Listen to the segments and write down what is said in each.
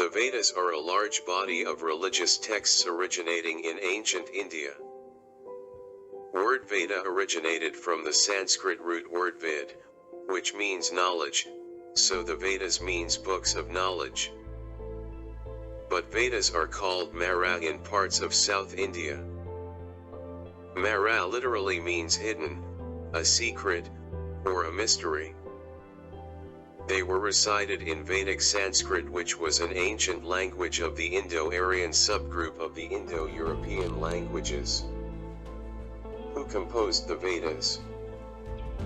The Vedas are a large body of religious texts originating in ancient India. Word Veda originated from the Sanskrit root word vid, which means knowledge, so the Vedas means books of knowledge. But Vedas are called Mara in parts of South India. Mara literally means hidden, a secret, or a mystery. They were recited in Vedic Sanskrit, which was an ancient language of the Indo-Aryan subgroup of the Indo-European languages. Who composed the Vedas?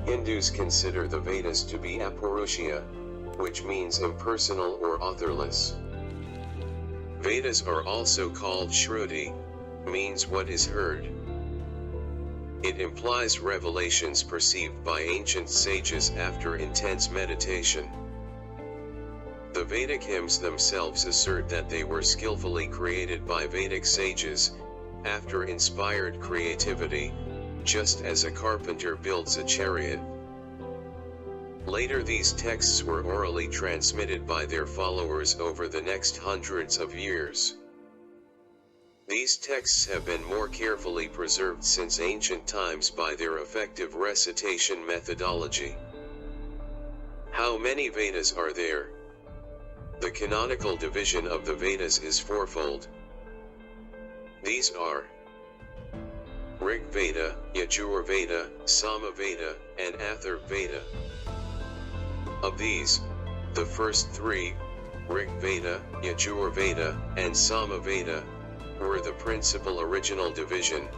Hindus consider the Vedas to be apaurushya, which means impersonal or authorless. Vedas are also called Shruti, means what is heard. It implies revelations perceived by ancient sages after intense meditation. The Vedic hymns themselves assert that they were skillfully created by Vedic sages, after inspired creativity, just as a carpenter builds a chariot. Later these texts were orally transmitted by their followers over the next hundreds of years. These texts have been more carefully preserved since ancient times by their effective recitation methodology. How many Vedas are there? The canonical division of the Vedas is fourfold. These are Rig Veda, Yajur Veda, Sama Veda, and Atharva Veda. Of these, the first three, Rig Veda, Yajur Veda, and Sama Veda, were the principal original division,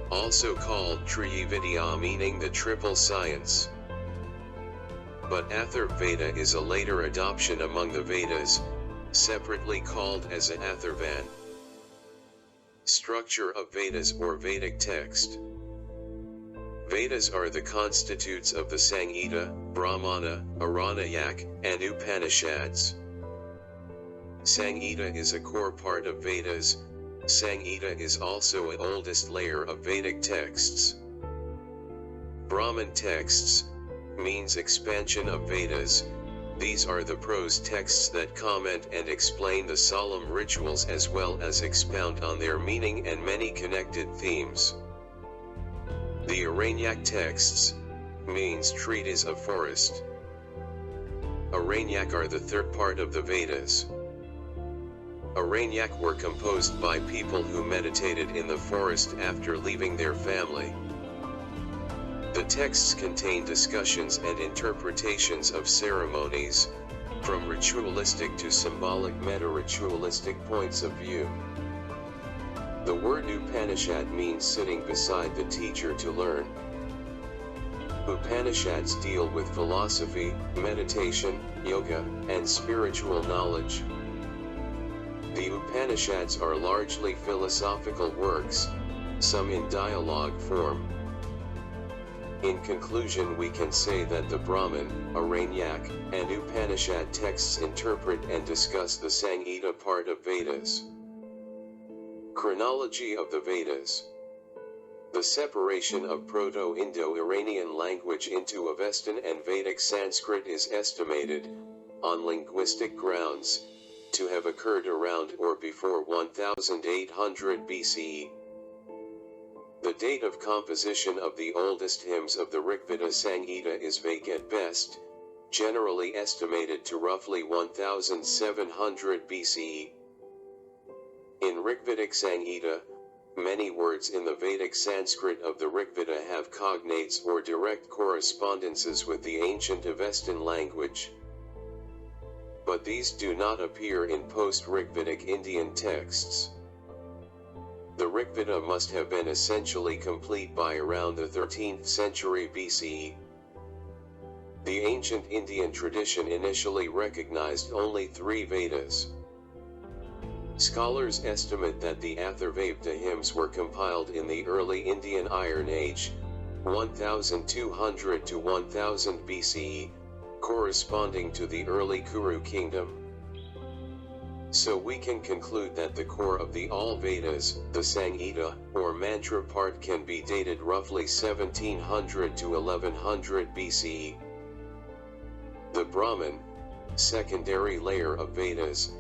also called Trividya, meaning the triple science. But Atharva Veda is a later adoption among the Vedas, separately called as a Atharvan. Structure of Vedas or Vedic text. Vedas are the constitutes of the Samhita, Brahmana, Aranyak, and Upanishads. Samhita is a core part of Vedas. Samhita is also an oldest layer of Vedic texts. Brahman texts means expansion of Vedas. These are the prose texts that comment and explain the solemn rituals as well as expound on their meaning and many connected themes. The Aranyak texts means treatise of forest. Aranyak are the third part of the Vedas. Aranyak were composed by people who meditated in the forest after leaving their family. The texts contain discussions and interpretations of ceremonies, from ritualistic to symbolic meta-ritualistic points of view. The word Upanishad means sitting beside the teacher to learn. Upanishads deal with philosophy, meditation, yoga, and spiritual knowledge. The Upanishads are largely philosophical works, some in dialogue form. In conclusion, we can say that the Brahman, Aranyak, and Upanishad texts interpret and discuss the Samhita part of Vedas. Chronology of the Vedas. The separation of Proto-Indo-Iranian language into Avestan and Vedic Sanskrit is estimated, on linguistic grounds, to have occurred around or before 1800 BCE. The date of composition of the oldest hymns of the Rigveda Samhita is vague at best, generally estimated to roughly 1700 BCE. In Rigvedic Samhita, many words in the Vedic Sanskrit of the Rigveda have cognates or direct correspondences with the ancient Avestan language. But these do not appear in post-Rigvedic Indian texts. The Rigveda must have been essentially complete by around the 13th century BCE. The ancient Indian tradition initially recognized only 3 Vedas. Scholars estimate that the Atharva hymns were compiled in the early Indian Iron Age, 1200 to 1000 BCE, corresponding to the early Kuru kingdom. So we can conclude that the core of the all Vedas, the Samhita, or mantra part, can be dated roughly 1700 to 1100 BCE. The Brahman, secondary layer of Vedas,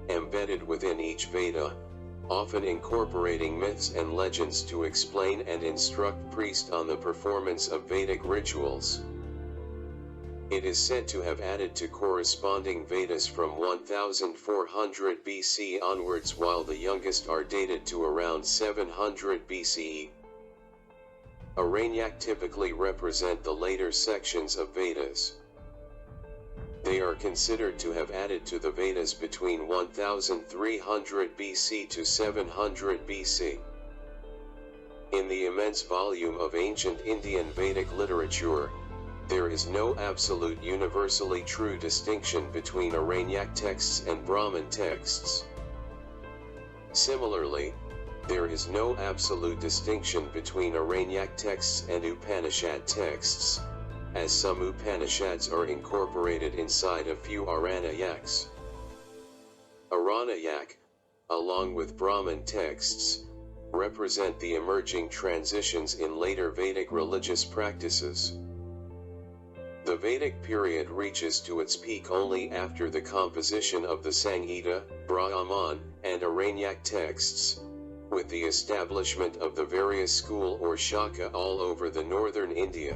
embedded within each Veda, often incorporating myths and legends to explain and instruct priests on the performance of Vedic rituals. It is said to have added to corresponding Vedas from 1400 BC onwards, while the youngest are dated to around 700 BCE. Aranyak typically represent the later sections of Vedas. They are considered to have added to the Vedas between 1300 BC to 700 BC. In the immense volume of ancient Indian Vedic literature, there is no absolute universally true distinction between Aranyak texts and Brahman texts. Similarly, there is no absolute distinction between Aranyak texts and Upanishad texts, as some Upanishads are incorporated inside a few Aranayaks. Aranayak, along with Brahman texts, represent the emerging transitions in later Vedic religious practices. The Vedic period reaches to its peak only after the composition of the Samhita, Brahman, and Aranyak texts, with the establishment of the various school or shaka all over the northern India.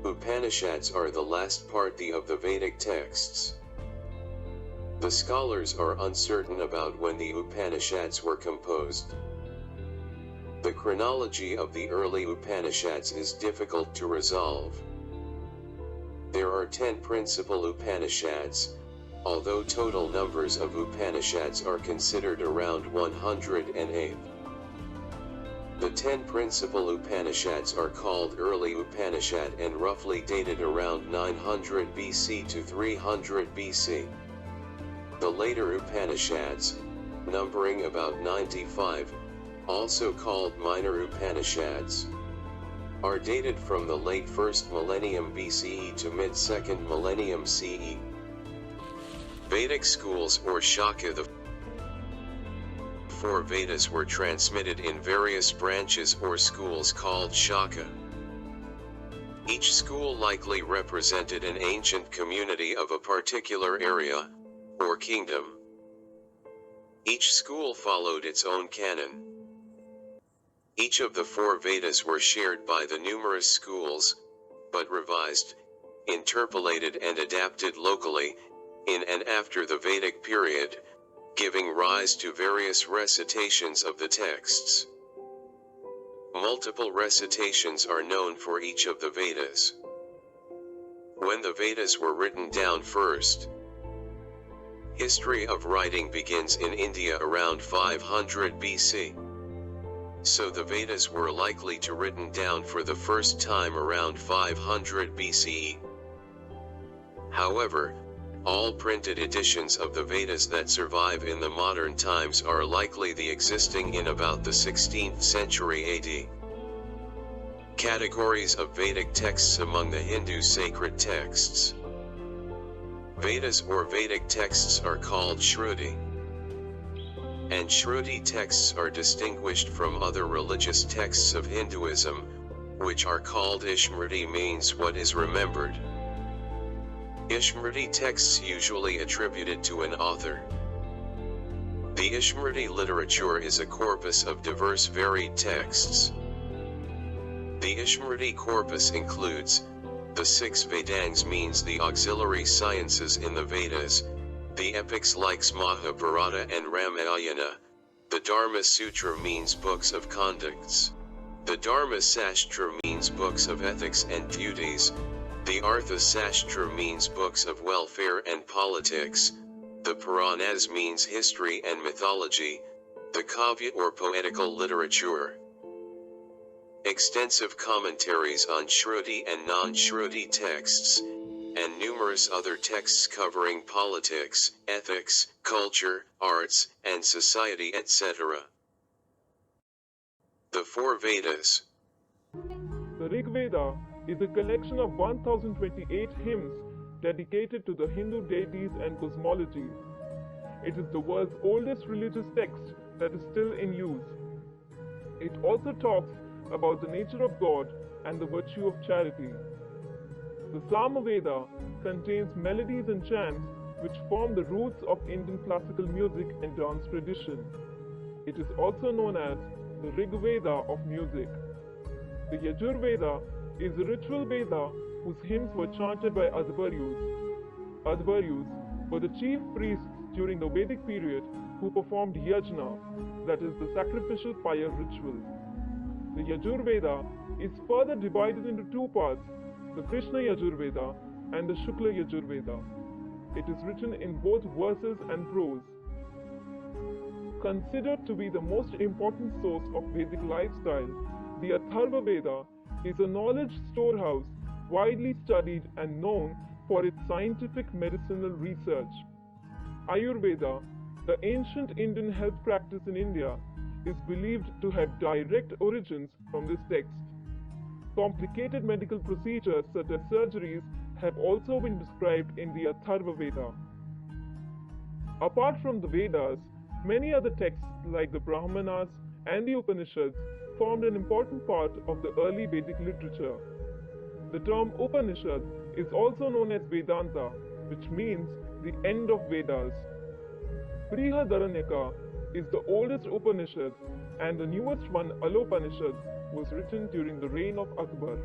Upanishads are the last party of the Vedic texts. The scholars are uncertain about when the Upanishads were composed. The chronology of the early Upanishads is difficult to resolve. There are 10 principal Upanishads, although total numbers of Upanishads are considered around 108. The 10 principal Upanishads are called Early Upanishad and roughly dated around 900 BC to 300 BC. The later Upanishads, numbering about 95, also called Minor Upanishads, are dated from the late 1st millennium BCE to mid-2nd millennium CE. Vedic schools or Shaka. The 4 Vedas were transmitted in various branches or schools called Shaka. Each school likely represented an ancient community of a particular area, or kingdom. Each school followed its own canon. Each of the 4 Vedas were shared by the numerous schools, but revised, interpolated and adapted locally, in and after the Vedic period, giving rise to various recitations of the texts. Multiple recitations are known for each of the Vedas. When the Vedas were written down first, history of writing begins in India around 500 BC. So the Vedas were likely to written down for the first time around 500 BCE. However, all printed editions of the Vedas that survive in the modern times are likely the existing in about the 16th century AD. Categories of Vedic texts among the Hindu sacred texts. Vedas or Vedic texts are called Shruti. And Shruti texts are distinguished from other religious texts of Hinduism, which are called Ismriti, means what is remembered. Ismriti texts usually attributed to an author. The Ismriti literature is a corpus of diverse varied texts. The Ismriti corpus includes the 6 Vedangas, means the auxiliary sciences in the Vedas, the epics like Mahabharata and Ramayana. The Dharma Sutra means books of conducts. The Dharma Sastra means books of ethics and duties. The Artha Sastra means books of welfare and politics. The Puranas means history and mythology. The Kavya or poetical literature. Extensive commentaries on Shruti and non-Shruti texts, and numerous other texts covering politics, ethics, culture, arts, and society, etc. The 4 Vedas. The Rig Veda is a collection of 1028 hymns dedicated to the Hindu deities and cosmologies. It is the world's oldest religious text that is still in use. It also talks about the nature of God and the virtue of charity. The Samaveda contains melodies and chants which form the roots of Indian classical music and dance tradition. It is also known as the Rig Veda of music. The Yajur Veda is a ritual Veda whose hymns were chanted by Advaryus. Advaryus were the chief priests during the Vedic period who performed yajna, that is, the sacrificial fire rituals. The Yajur Veda is further divided into two parts, the Krishna Yajur Veda and the Shukla Yajur Veda. It is written in both verses and prose. Considered to be the most important source of Vedic lifestyle, the Atharva Veda is a knowledge storehouse widely studied and known for its scientific medicinal research. Ayurveda, the ancient Indian health practice in India, is believed to have direct origins from this text. Complicated medical procedures such as surgeries have also been described in the Atharva Veda. Apart from the Vedas, many other texts like the Brahmanas and the Upanishads formed an important part of the early Vedic literature. The term Upanishad is also known as Vedanta, which means the end of Vedas. Brihadaranyaka is the oldest Upanishad, and the newest one, Alopanishad, was written during the reign of Akbar.